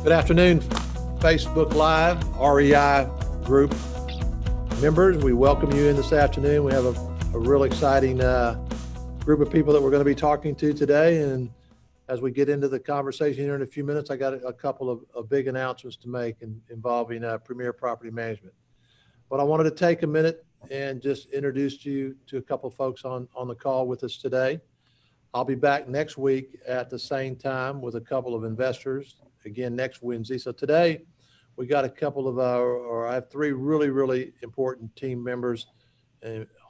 Good afternoon, Facebook Live, REI Group members. We welcome you in this afternoon. We have a real exciting group of people that we're going to be talking to today. And as we get into the conversation here in a few minutes, I got a couple of big announcements to make involving Premier Property Management. But I wanted to take a minute and just introduce you to a couple of folks on the call with us today. I'll be back next week at the same time with a couple of investors, again, next Wednesday. So today we got a couple of I have three really important team members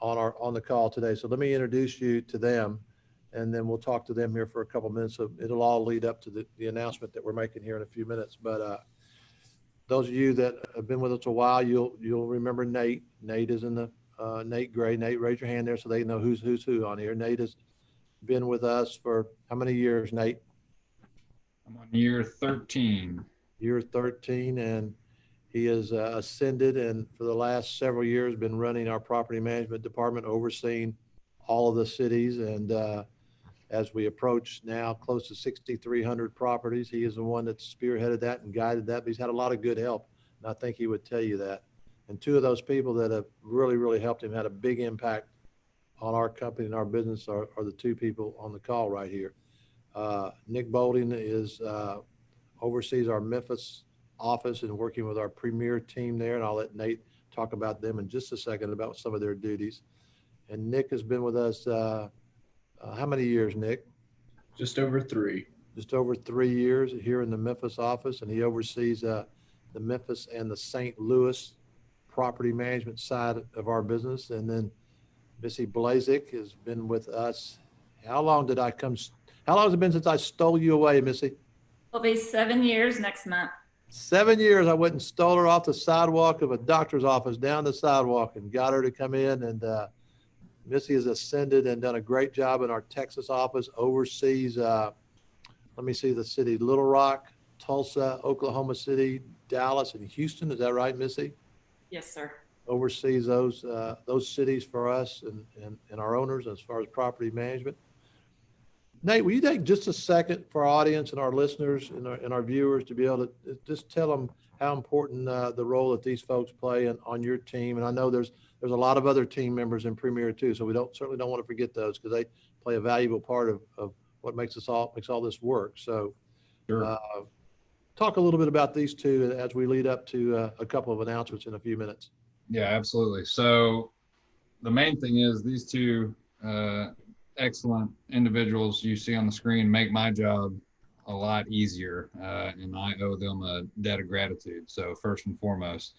on the call today. So let me introduce you to them, and then we'll talk to them here for a couple of minutes. So it'll all lead up to the announcement that we're making here in a few minutes. But those of you that have been with us a while, you'll remember Nate. Nate is in the Nate Gray. Nate, raise your hand there so they know who's who on here. Nate has been with us for how many years, Nate? I'm on year 13. Year 13, and he has ascended, and for the last several years been running our property management department, overseeing all of the cities. And as we approach now close to 6,300 properties, he is the one that spearheaded that and guided that. But he's had a lot of good help, and I think he would tell you that. And two of those people that have really helped him, had a big impact on our company and our business are the two people on the call right here. Nick Bolding oversees our Memphis office and working with our Premier team there, and I'll let Nate talk about them in just a second about some of their duties. And Nick has been with us how many years, Nick? Just over 3. Just over 3 years here in the Memphis office, and he oversees the Memphis and the St. Louis property management side of our business. And then Missy Blazik has been with us. How long has it been since I stole you away, Missy? It'll be 7 years next month. 7 years I went and stole her off the sidewalk of a doctor's office down the sidewalk and got her to come in. And Missy has ascended and done a great job in our Texas office, oversees, let me see the city, Little Rock, Tulsa, Oklahoma City, Dallas, and Houston. Is that right, Missy? Yes, sir. Oversees those cities for us and our owners as far as property management. Nate, will you take just a second for our audience and our listeners and our viewers to be able to just tell them how important the role that these folks play on your team? And I know there's a lot of other team members in Premier too, so we certainly don't want to forget those because they play a valuable part of what makes all this work. So, Sure. Talk a little bit about these two as we lead up to a couple of announcements in a few minutes. Yeah, absolutely. So the main thing is these two excellent individuals you see on the screen make my job a lot easier, and I owe them a debt of gratitude. So first and foremost,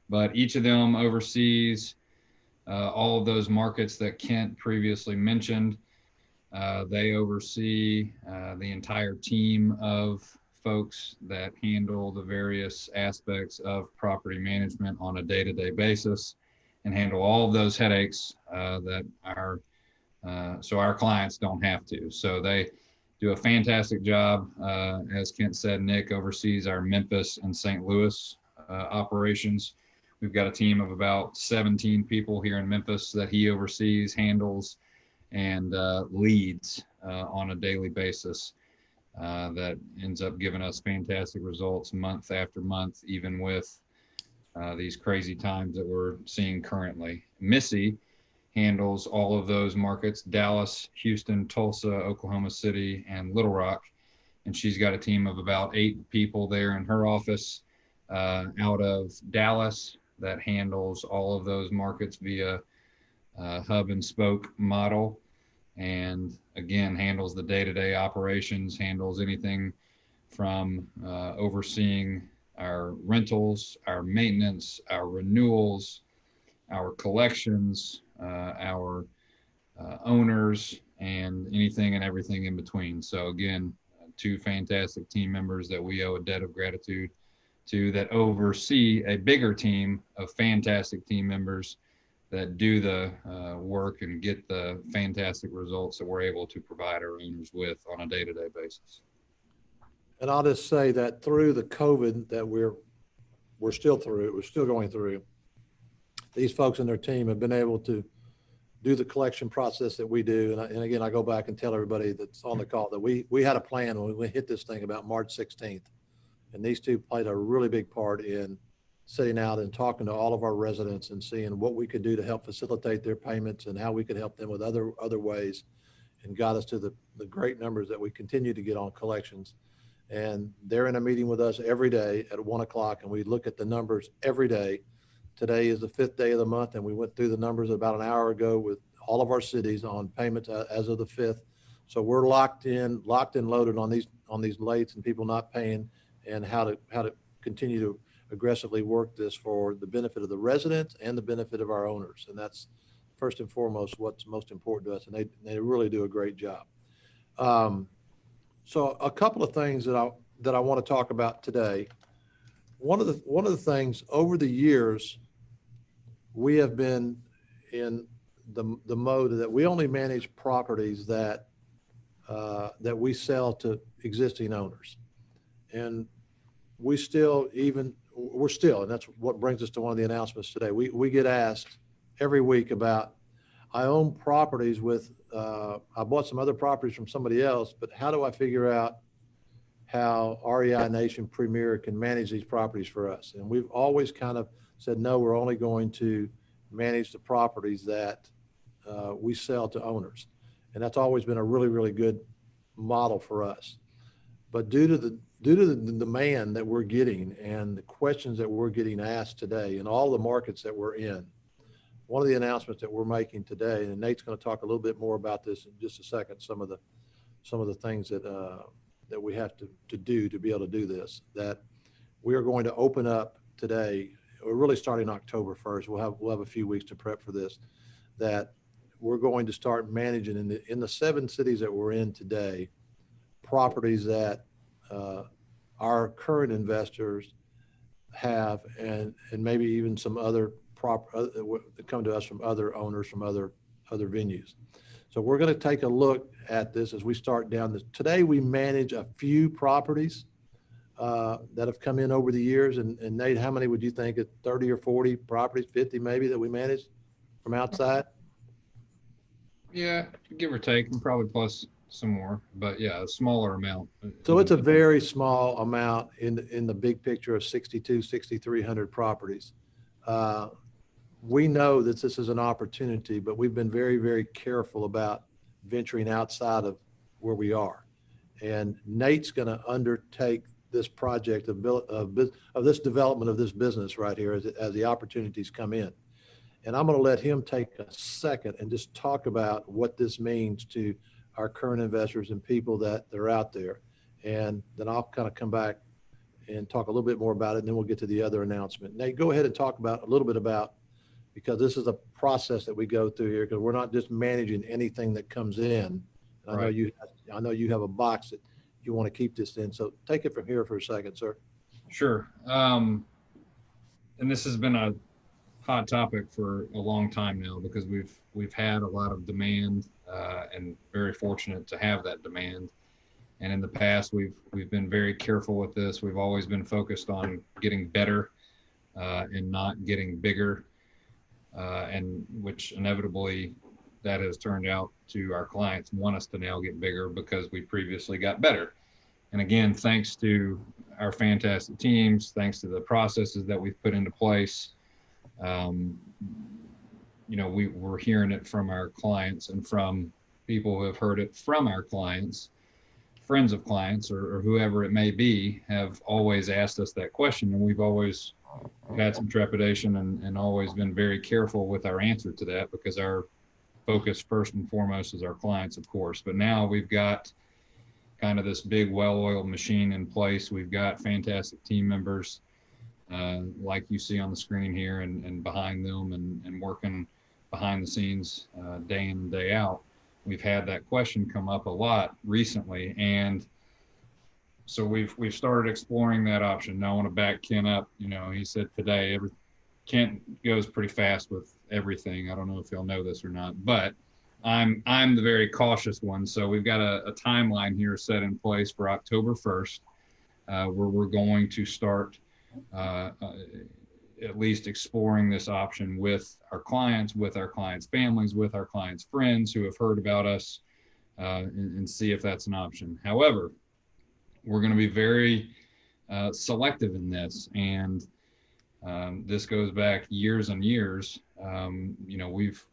but each of them oversees all of those markets that Kent previously mentioned. They oversee the entire team of folks that handle the various aspects of property management on a day-to-day basis and handle all of those headaches that so our clients don't have to. So they do a fantastic job. As Kent said, Nick oversees our Memphis and St. Louis operations. We've got a team of about 17 people here in Memphis that he oversees, handles, and leads on a daily basis. That ends up giving us fantastic results month after month, even with these crazy times that we're seeing currently. Missy handles all of those markets: Dallas, Houston, Tulsa, Oklahoma City, and Little Rock. And she's got a team of about 8 people there in her office out of Dallas that handles all of those markets via hub and spoke model. And again, handles the day-to-day operations, handles anything from overseeing our rentals, our maintenance, our renewals, our collections, our owners, and anything and everything in between. So again, 2 fantastic team members that we owe a debt of gratitude to, that oversee a bigger team of fantastic team members that do the work and get the fantastic results that we're able to provide our owners with on a day-to-day basis. And I'll just say that through the COVID that we're still going through, these folks and their team have been able to do the collection process that we do. And again, I go back and tell everybody that's on the call that we had a plan when we hit this thing about March 16th. And these two played a really big part in sitting out and talking to all of our residents and seeing what we could do to help facilitate their payments and how we could help them with other ways, and got us to the great numbers that we continue to get on collections. And they're in a meeting with us every day at 1 o'clock, and we look at the numbers every day. Today is the 5th day of the month, and we went through the numbers about an hour ago with all of our cities on payments as of the 5th. So we're locked and loaded on these lates and people not paying, and how to continue to aggressively work this for the benefit of the residents and the benefit of our owners. And that's first and foremost what's most important to us. And they really do a great job. So a couple of things that I want to talk about today. One of the things over the years, we have been in the mode that we only manage properties that we sell to existing owners. And we're still, and that's what brings us to one of the announcements today. We get asked every week about, I own properties with, I bought some other properties from somebody else, but how do I figure out how REI Nation Premier can manage these properties for us? And we've always kind of said, no, we're only going to manage the properties that we sell to owners. And that's always been a really, really good model for us. But due to the demand that we're getting and the questions that we're getting asked today and all the markets that we're in, one of the announcements that we're making today, and Nate's going to talk a little bit more about this in just a second, some of the things that we have to do to be able to do this, that we are going to open up today. We're really starting October 1st. We'll have a few weeks to prep for this, that we're going to start managing in the 7 cities that we're in today, properties that our current investors have, and maybe even some other that come to us from other owners from other venues. So we're going to take a look at this as we start down this. Today we manage a few properties that have come in over the years. And Nate, how many would you think, at 30 or 40 properties, 50 maybe, that we manage from outside? Yeah, give or take, and probably plus some more, but yeah, a smaller amount. So it's a very small amount in the big picture of 6,300 properties. We know that this is an opportunity, but we've been very, very careful about venturing outside of where we are. And Nate's going to undertake this project of this development of this business right here as the opportunities come in. And I'm going to let him take a second and just talk about what this means to our current investors and people that are out there. And then I'll kind of come back and talk a little bit more about it, and then we'll get to the other announcement. Nate, go ahead and talk about a little bit about, because this is a process that we go through here, because we're not just managing anything that comes in. And Right. I know you have a box that you want to keep this in. So take it from here for a second, sir. Sure. And this has been a hot topic for a long time now, because we've had a lot of demand, and very fortunate to have that demand. And in the past, we've been very careful with this. We've always been focused on getting better and not getting bigger, and which inevitably that has turned out to our clients want us to now get bigger because we previously got better. And again, thanks to our fantastic teams, thanks to the processes that we've put into place, we're hearing it from our clients and from people who have heard it from our clients. Friends of clients or whoever it may be have always asked us that question, and we've always had some trepidation and always been very careful with our answer to that, because our focus first and foremost is our clients, of course. But now we've got kind of this big well-oiled machine in place. We've got fantastic team members like you see on the screen here, and behind them and working behind the scenes day in and day out. We've had that question come up a lot recently, and so we've started exploring that option. Now I want to back Ken up. He said today, Ken goes pretty fast with everything. I don't know if you'll know this or not, but I'm the very cautious one. So we've got a timeline here set in place for October 1st, where we're going to start at least exploring this option with our clients families, with our clients' friends who have heard about us, and see if that's an option. However, we're going to be very selective in this. And this goes back years and years.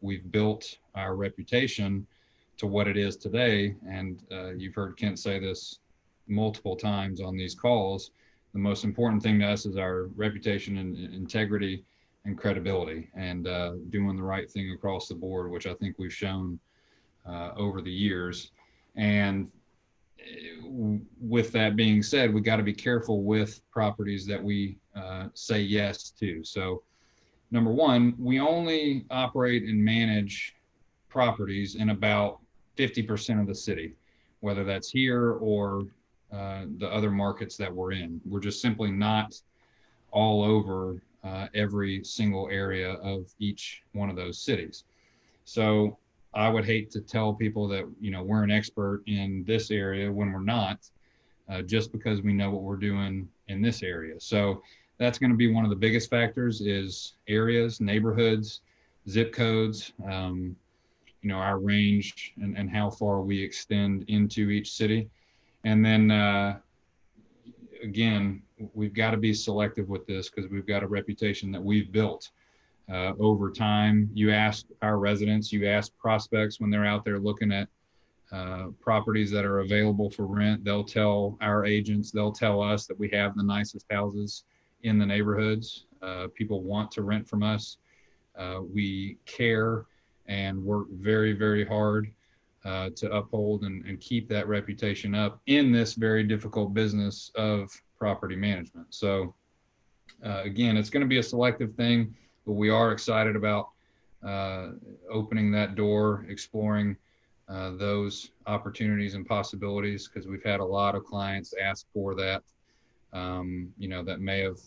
We've built our reputation to what it is today. And you've heard Kent say this multiple times on these calls. The most important thing to us is our reputation and integrity and credibility, and doing the right thing across the board, which I think we've shown over the years. And with that being said, we got to be careful with properties that we say yes to. So number one, we only operate and manage properties in about 50% of the city, whether that's here or the other markets that we're in. We're just simply not all over every single area of each one of those cities. So I would hate to tell people that, we're an expert in this area when we're not, just because we know what we're doing in this area. So that's going to be one of the biggest factors is areas, neighborhoods, zip codes, our range and how far we extend into each city. And then, again, we've got to be selective with this because we've got a reputation that we've built over time. You ask our residents, you ask prospects when they're out there looking at properties that are available for rent, they'll tell our agents, they'll tell us that we have the nicest houses in the neighborhoods. People want to rent from us. We care and work very, very hard to uphold and keep that reputation up in this very difficult business of property management. So again, it's going to be a selective thing, but we are excited about opening that door, exploring those opportunities and possibilities, because we've had a lot of clients ask for that, that may have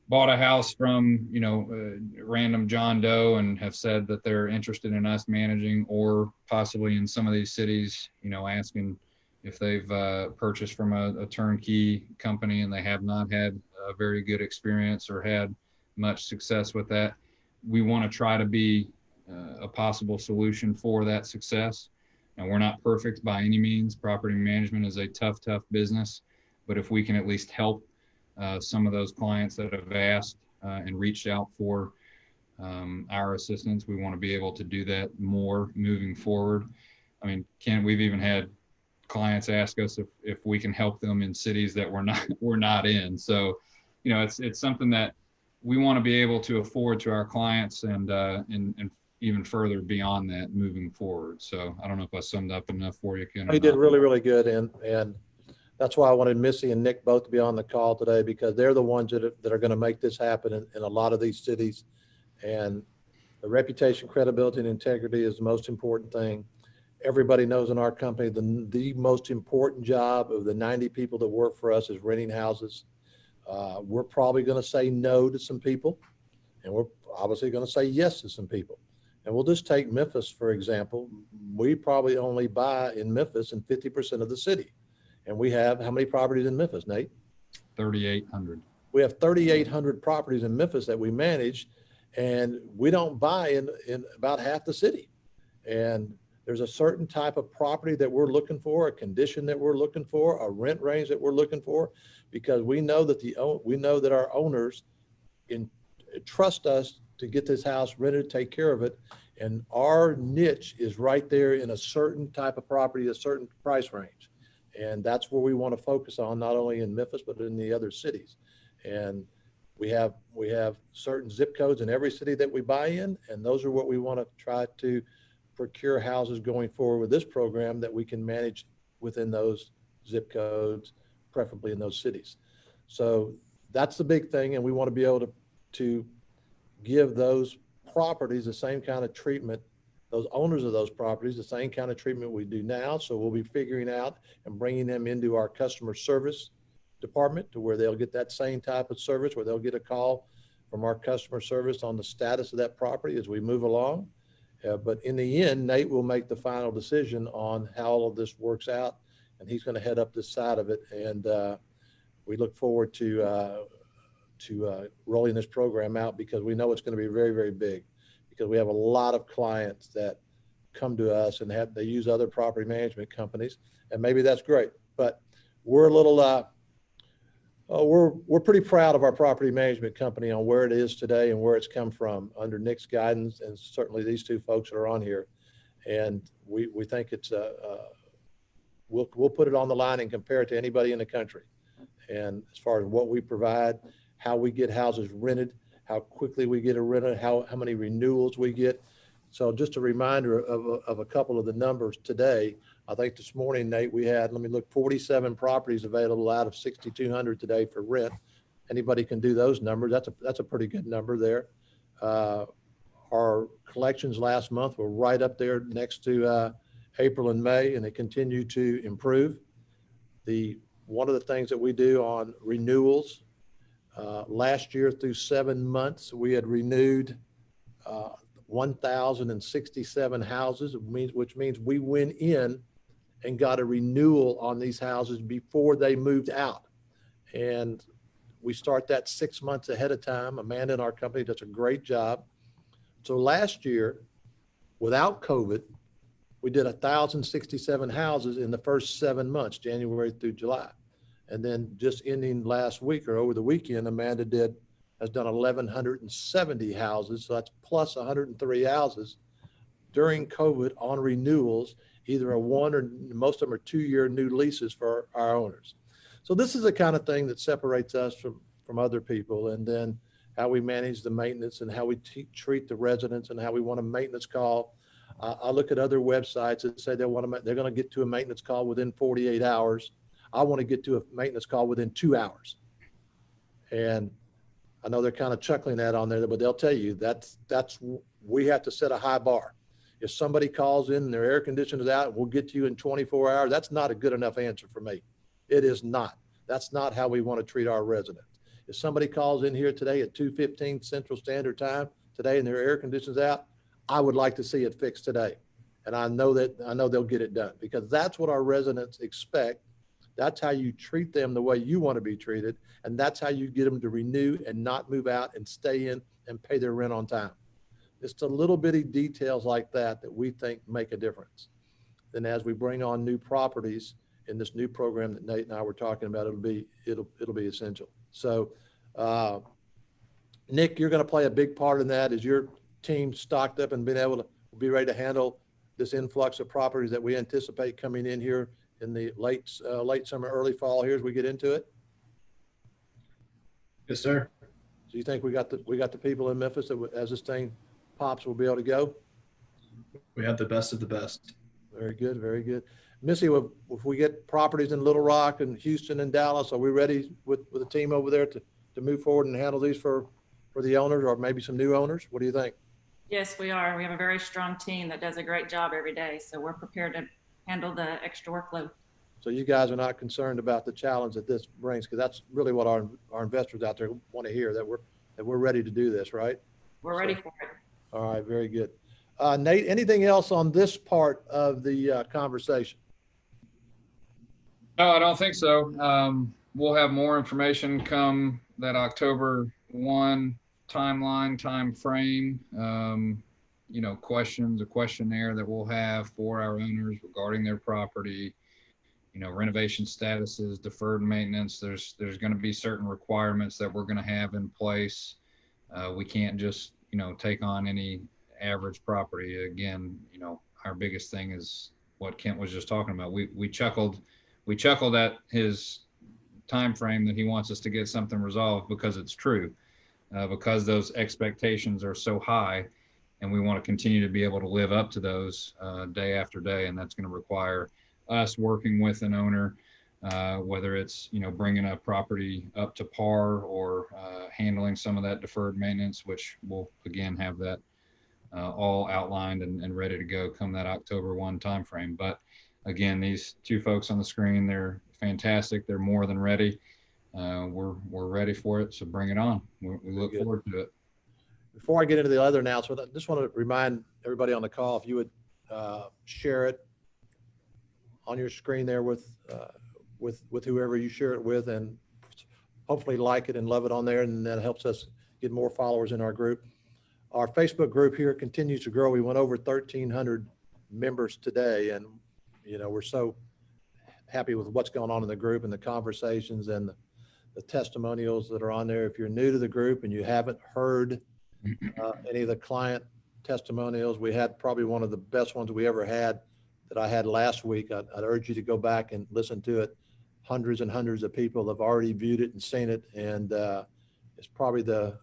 bought a house from, random John Doe and have said that they're interested in us managing, or possibly in some of these cities, asking if they've purchased from a turnkey company and they have not had a very good experience or had much success with that. We want to try to be a possible solution for that success. And we're not perfect by any means. Property management is a tough business, but if we can at least help some of those clients that have asked and reached out for our assistance, we want to be able to do that more moving forward. I mean, Ken, we've even had clients ask us if we can help them in cities that we're not in. So, it's something that we want to be able to afford to our clients, and even further beyond that moving forward. So I don't know if I summed up enough for you, Ken. You did really, really good. And that's why I wanted Missy and Nick both to be on the call today, because they're the ones that are going to make this happen in a lot of these cities. And the reputation, credibility, and integrity is the most important thing. Everybody knows in our company, the most important job of the 90 people that work for us is renting houses. We're probably going to say no to some people, and we're obviously going to say yes to some people. And we'll just take Memphis, for example. We probably only buy in Memphis in 50% of the city. And we have how many properties in Memphis, Nate? 3,800. We have 3,800 properties in Memphis that we manage, and we don't buy in about half the city. And there's a certain type of property that we're looking for, a condition that we're looking for, a rent range that we're looking for, because we know that our owners trust us to get this house rented, take care of it. And our niche is right there in a certain type of property, a certain price range. And that's where we want to focus on, not only in Memphis, but in the other cities. And we have certain zip codes in every city that we buy in, and those are what we want to try to procure houses going forward with this program that we can manage within those zip codes, preferably in those cities. So that's the big thing, and we want to be able to give those properties the same kind of treatment, those owners of those properties, the same kind of treatment we do now. So we'll be figuring out and bringing them into our customer service department to where they'll get that same type of service, where they'll get a call from our customer service on the status of that property as we move along. But in the end, Nate will make the final decision on how all of this works out, and he's going to head up this side of it. And we look forward to rolling this program out, because we know it's going to be very, very big, because we have a lot of clients that come to us and they use other property management companies, and maybe that's great, but we're a little We're pretty proud of our property management company on where it is today and where it's come from under Nick's guidance, and certainly these two folks that are on here. And we think it's we'll put it on the line and compare it to anybody in the country. And as far as what we provide, how we get houses rented, how quickly we get a rented, how many renewals we get. So just a reminder of a couple of the numbers today. I think this morning, Nate, we had, let me look, 47 properties available out of 6,200 today for rent. Anybody can do those numbers. That's a pretty good number there. Our collections last month were right up there next to April and May, and they continue to improve. One of the things that we do on renewals, last year through 7 months, we had renewed 1,067 houses, which means we went in and got a renewal on these houses before they moved out. And we start that 6 months ahead of time. Amanda in our company does a great job. So last year, without COVID, we did 1,067 houses in the first 7 months, January through July. And then just ending last week or over the weekend, Amanda has done 1,170 houses. So that's plus 103 houses during COVID on renewals, either a 1 or most of them are 2-year new leases for our owners. So this is the kind of thing that separates us from other people. And then how we manage the maintenance and how we treat the residents and how we want a maintenance call. I look at other websites that say they're going to get to a maintenance call within 48 hours. I want to get to a maintenance call within 2 hours. And I know they're kind of chuckling that on there, but they'll tell you we have to set a high bar. If somebody calls in and their air conditioner is out, we'll get to you in 24 hours. That's not a good enough answer for me. It is not. That's not how we want to treat our residents. If somebody calls in here today at 2:15 Central Standard Time today and their air conditioner's out, I would like to see it fixed today. And I know they'll get it done because that's what our residents expect. That's how you treat them the way you want to be treated. And that's how you get them to renew and not move out and stay in and pay their rent on time. It's the little bitty details like that we think make a difference. Then as we bring on new properties in this new program that Nate and I were talking about, it'll be essential. So, Nick, you're going to play a big part in that. Is your team stocked up and been able to be ready to handle this influx of properties that we anticipate coming in here in the late summer, early fall here as we get into it? Yes, sir. So you think we got the people in Memphis that as this thing pops, we'll be able to go? We have the best of the best. Very good, very good. Missy, if we get properties in Little Rock and Houston and Dallas, are we ready with a team over there to move forward and handle these for the owners or maybe some new owners? What do you think? Yes, we are. We have a very strong team that does a great job every day. So we're prepared to handle the extra workload. So you guys are not concerned about the challenge that this brings, because that's really what our investors out there want to hear, that we're ready to do this, right? We're ready for it. All right, very good. Nate, anything else on this part of the conversation? No, I don't think so. We'll have more information come that October 1 timeline, time frame. Questions, a questionnaire that we'll have for our owners regarding their property, renovation statuses, deferred maintenance. There's going to be certain requirements that we're going to have in place. We can't just, take on any average property. Again, our biggest thing is what Kent was just talking about. We chuckled at his time frame that he wants us to get something resolved because it's true, because those expectations are so high, and we want to continue to be able to live up to those day after day, and that's going to require us working with an owner, whether it's bringing a property up to par or handling some of that deferred maintenance, which we'll again have that all outlined and ready to go come that October 1 timeframe. But again, these two folks on the screen, they're fantastic. They're more than ready. We're ready for it, so bring it on. We look forward to it. Before I get into the other announcement, I just want to remind everybody on the call, if you would share it on your screen there with whoever you share it with, and hopefully like it and love it on there, and that helps us get more followers in our group. Our Facebook group here continues to grow. We went over 1,300 members today, and we're so happy with what's going on in the group and the conversations and the testimonials that are on there. If you're new to the group and you haven't heard any of the client testimonials, we had probably one of the best ones we ever had that I had last week. I'd urge you to go back and listen to it. Hundreds and hundreds of people have already viewed it and seen it, and it's probably the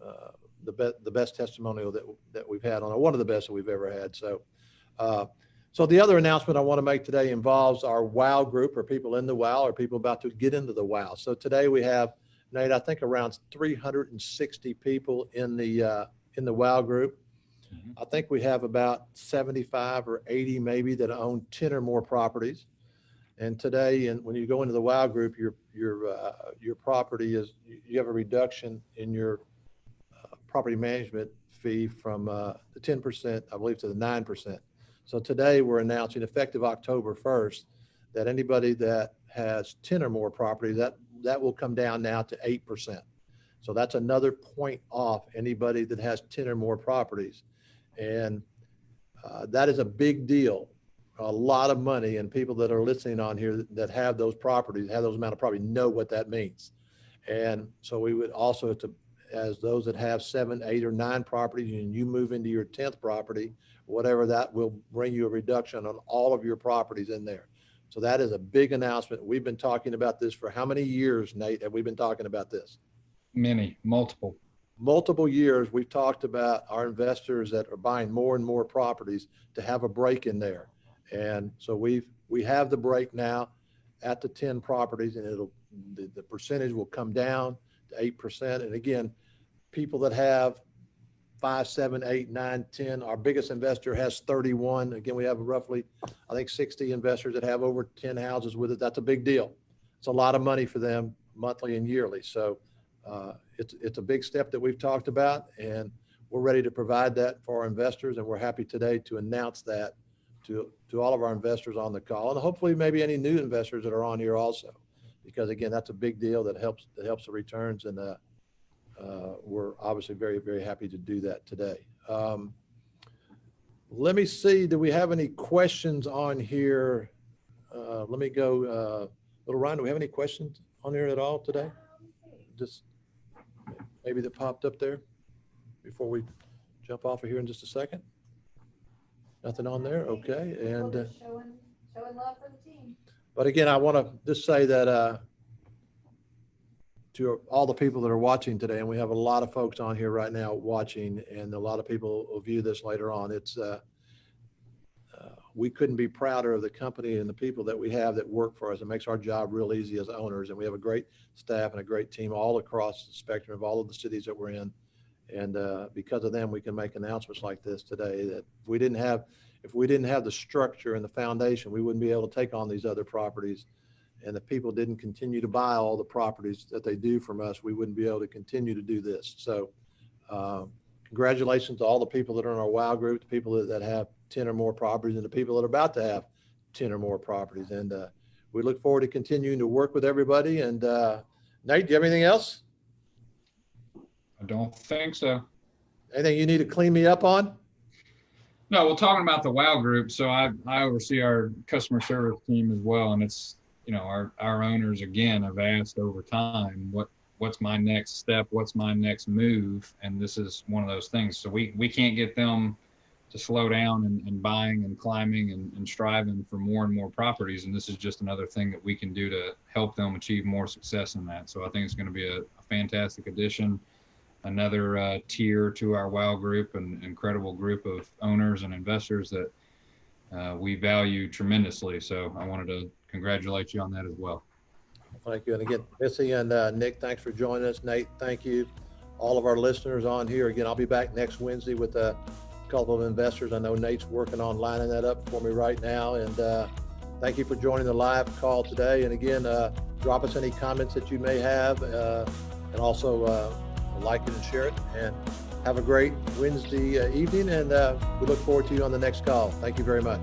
best testimonial that we've had on it, one of the best that we've ever had. So the other announcement I want to make today involves our WOW group, or people in the WOW, or people about to get into the WOW. So today we have, Nate, I think around 360 people in the WOW group. I think we have about 75 or 80 maybe that own 10 or more properties. And today, and when you go into the WOW group, your property is, you have a reduction in your property management fee from the 10%, I believe, to the 9%. So today we're announcing, effective October 1st, that anybody that has 10 or more properties, that will come down now to 8%. So that's another point off anybody that has 10 or more properties. And that is a big deal, a lot of money, and people that are listening on here that have those properties, have those amount of property, know what that means. And so we would also, as those that have 7, 8, or 9 properties, and you move into your 10th property, whatever, that will bring you a reduction on all of your properties in there. So that is a big announcement. We've been talking about this for how many years, Nate, have we been talking about this? Multiple years. We've talked about our investors that are buying more and more properties to have a break in there. And so we have the break now at the 10 properties, and the percentage will come down to 8%. And again, people that have 5, 7, 8, 9, 10, our biggest investor has 31. Again, we have roughly, I think, 60 investors that have over 10 houses with it. That's a big deal. It's a lot of money for them monthly and yearly. So it's a big step that we've talked about, and we're ready to provide that for our investors. And we're happy today to announce that to all of our investors on the call, and hopefully maybe any new investors that are on here also, because again, that's a big deal that helps the returns. And we're obviously very, very happy to do that today. Let me see, do we have any questions on here? Let me go, little Ryan, do we have any questions on here at all today? Just maybe that popped up there before we jump off of here in just a second. Nothing on there. Okay. And showing love for the team. But again, I want to just say that to all the people that are watching today, and we have a lot of folks on here right now watching, and a lot of people will view this later on. It's we couldn't be prouder of the company and the people that we have that work for us. It makes our job real easy as owners, and we have a great staff and a great team all across the spectrum of all of the cities that we're in. And because of them, we can make announcements like this today. That if we didn't have the structure and the foundation, we wouldn't be able to take on these other properties. And if people didn't continue to buy all the properties that they do from us, we wouldn't be able to continue to do this. So congratulations to all the people that are in our WOW group, the people that have 10 or more properties, and the people that are about to have 10 or more properties. And we look forward to continuing to work with everybody. And Nate, do you have anything else? I don't think so. Anything you need to clean me up on? No, we're talking about the WOW group. So I oversee our customer service team as well. And it's, you know, our owners, again, have asked over time, what's my next step? What's my next move? And this is one of those things. So we can't get them to slow down and buying and climbing and striving for more and more properties. And this is just another thing that we can do to help them achieve more success in that. So I think it's going to be a fantastic addition. Another tier to our WOW group, an incredible group of owners and investors that we value tremendously. So I wanted to congratulate you on that as well. Thank you. And again, Missy and Nick, thanks for joining us. Nate, thank you. All of our listeners on here. Again, I'll be back next Wednesday with a couple of investors. I know Nate's working on lining that up for me right now. And thank you for joining the live call today. And again, drop us any comments that you may have, and also like it and share it, and have a great Wednesday evening, and we look forward to you on the next call. Thank you very much.